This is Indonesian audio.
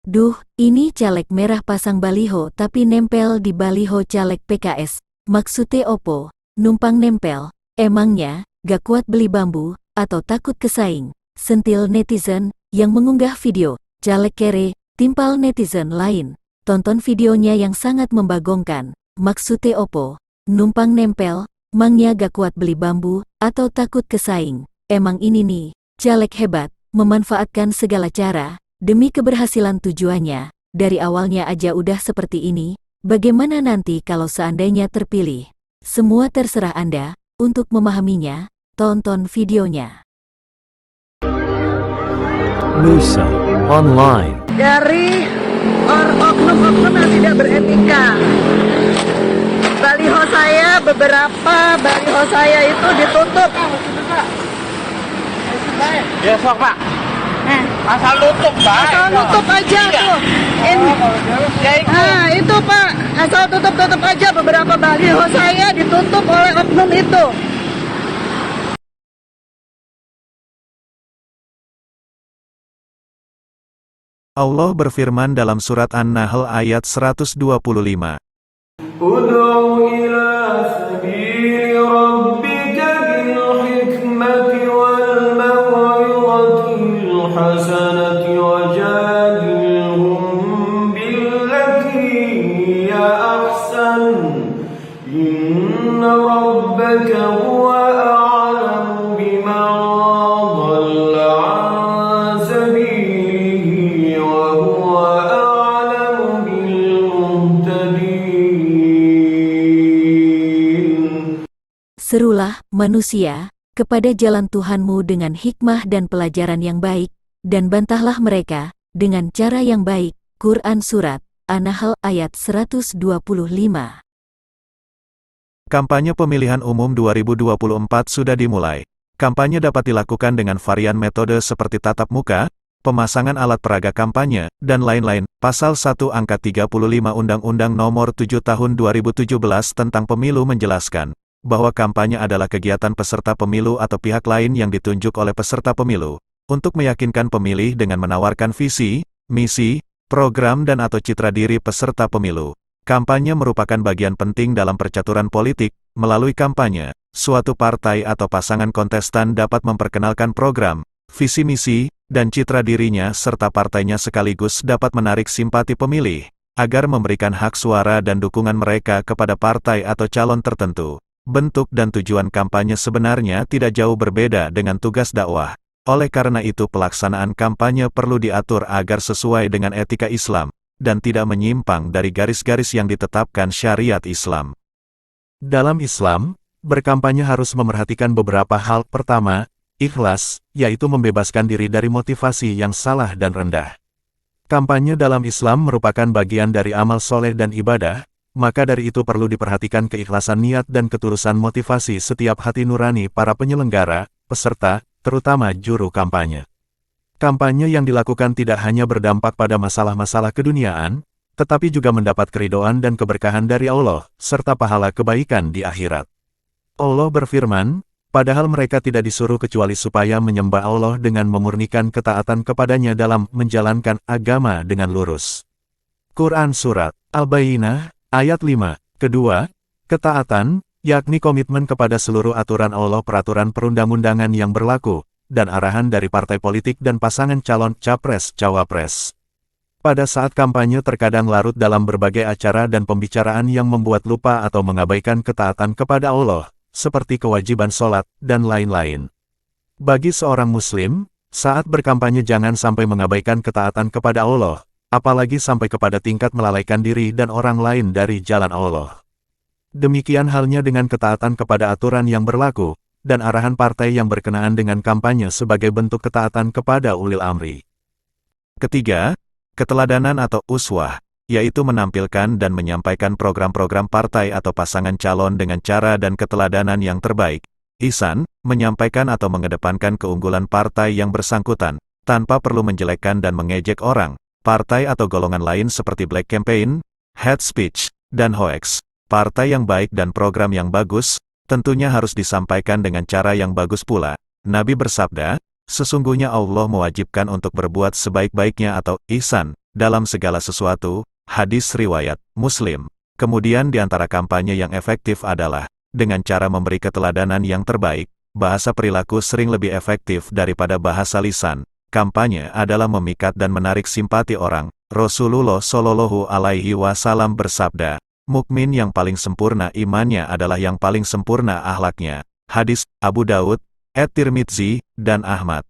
Duh, ini caleg merah pasang baliho tapi nempel di baliho caleg PKS. Maksudnya opo? Numpang nempel. Emangnya, gak kuat beli bambu, atau takut kesaing? Sentil netizen, yang mengunggah video, caleg kere, timpal netizen lain. Tonton videonya yang sangat membagongkan. Maksudnya opo? Numpang nempel, mangnya gak kuat beli bambu, atau takut kesaing? Emang ini nih, caleg hebat, memanfaatkan segala cara, demi keberhasilan tujuannya. Dari awalnya aja udah seperti ini, bagaimana nanti kalau seandainya terpilih? Semua terserah Anda, untuk memahaminya, tonton videonya. Nusa Online. Dari oknum-oknum yang tidak beretika. Beberapa baliho saya itu ditutup. Ya sok Pak. Asal nutup Pak. Asal nutup aja tuh. Itu Pak, asal tutup aja. Beberapa baliho saya ditutup oleh oknum itu. Allah berfirman dalam surat An-Nahl ayat 125. Ud'u ila sabili rabbika bil hikmati wal maw'izatil hasanati wajadilhum billati hiya ahsan. Inna rabbaka huwa a'lamu biman dhalla 'an sabilihi wa huwa a'lamu bil muhtadin. Serulah, manusia, kepada jalan Tuhanmu dengan hikmah dan pelajaran yang baik, dan bantahlah mereka, dengan cara yang baik. Quran Surat An-Nahl ayat 125. Kampanye pemilihan umum 2024 sudah dimulai. Kampanye dapat dilakukan dengan varian metode seperti tatap muka, pemasangan alat peraga kampanye, dan lain-lain. Pasal 1 angka 35 Undang-Undang Nomor 7 Tahun 2017 tentang Pemilu menjelaskan bahwa kampanye adalah kegiatan peserta pemilu atau pihak lain yang ditunjuk oleh peserta pemilu untuk meyakinkan pemilih dengan menawarkan visi, misi, program dan atau citra diri peserta pemilu. Kampanye merupakan bagian penting dalam percaturan politik. Melalui kampanye, suatu partai atau pasangan kontestan dapat memperkenalkan program, visi misi, dan citra dirinya serta partainya sekaligus dapat menarik simpati pemilih agar memberikan hak suara dan dukungan mereka kepada partai atau calon tertentu. Bentuk dan tujuan kampanye sebenarnya tidak jauh berbeda dengan tugas dakwah. Oleh karena itu pelaksanaan kampanye perlu diatur agar sesuai dengan etika Islam, dan tidak menyimpang dari garis-garis yang ditetapkan syariat Islam. Dalam Islam, berkampanye harus memerhatikan beberapa hal. Pertama, ikhlas, yaitu membebaskan diri dari motivasi yang salah dan rendah. Kampanye dalam Islam merupakan bagian dari amal soleh dan ibadah, maka dari itu perlu diperhatikan keikhlasan niat dan ketulusan motivasi setiap hati nurani para penyelenggara, peserta, terutama juru kampanye. Kampanye yang dilakukan tidak hanya berdampak pada masalah-masalah keduniaan, tetapi juga mendapat keridhaan dan keberkahan dari Allah, serta pahala kebaikan di akhirat. Allah berfirman, padahal mereka tidak disuruh kecuali supaya menyembah Allah dengan memurnikan ketaatan kepadanya dalam menjalankan agama dengan lurus. Quran Surat Al-Bayyinah, ayat 5. Kedua, ketaatan, yakni komitmen kepada seluruh aturan Allah peraturan perundang-undangan yang berlaku, dan arahan dari partai politik dan pasangan calon capres-cawapres. Pada saat kampanye terkadang larut dalam berbagai acara dan pembicaraan yang membuat lupa atau mengabaikan ketaatan kepada Allah, seperti kewajiban sholat, dan lain-lain. Bagi seorang muslim, saat berkampanye jangan sampai mengabaikan ketaatan kepada Allah, apalagi sampai kepada tingkat melalaikan diri dan orang lain dari jalan Allah. Demikian halnya dengan ketaatan kepada aturan yang berlaku, dan arahan partai yang berkenaan dengan kampanye sebagai bentuk ketaatan kepada ulil amri. Ketiga, keteladanan atau uswah, yaitu menampilkan dan menyampaikan program-program partai atau pasangan calon dengan cara dan keteladanan yang terbaik. Ihsan, menyampaikan atau mengedepankan keunggulan partai yang bersangkutan, tanpa perlu menjelekkan dan mengejek orang, partai atau golongan lain seperti black campaign, hate speech, dan hoax. Partai yang baik dan program yang bagus, tentunya harus disampaikan dengan cara yang bagus pula. Nabi bersabda, Sesungguhnya Allah mewajibkan untuk berbuat sebaik-baiknya atau ihsan dalam segala sesuatu. Hadis riwayat Muslim. Kemudian di antara kampanye yang efektif adalah dengan cara memberi keteladanan yang terbaik. Bahasa perilaku sering lebih efektif daripada bahasa lisan. Kampanye adalah memikat dan menarik simpati orang. Rasulullah Shallallahu Alaihi Wasallam bersabda, mukmin yang paling sempurna imannya adalah yang paling sempurna akhlaknya. Hadis Abu Daud, At-Tirmidzi, dan Ahmad.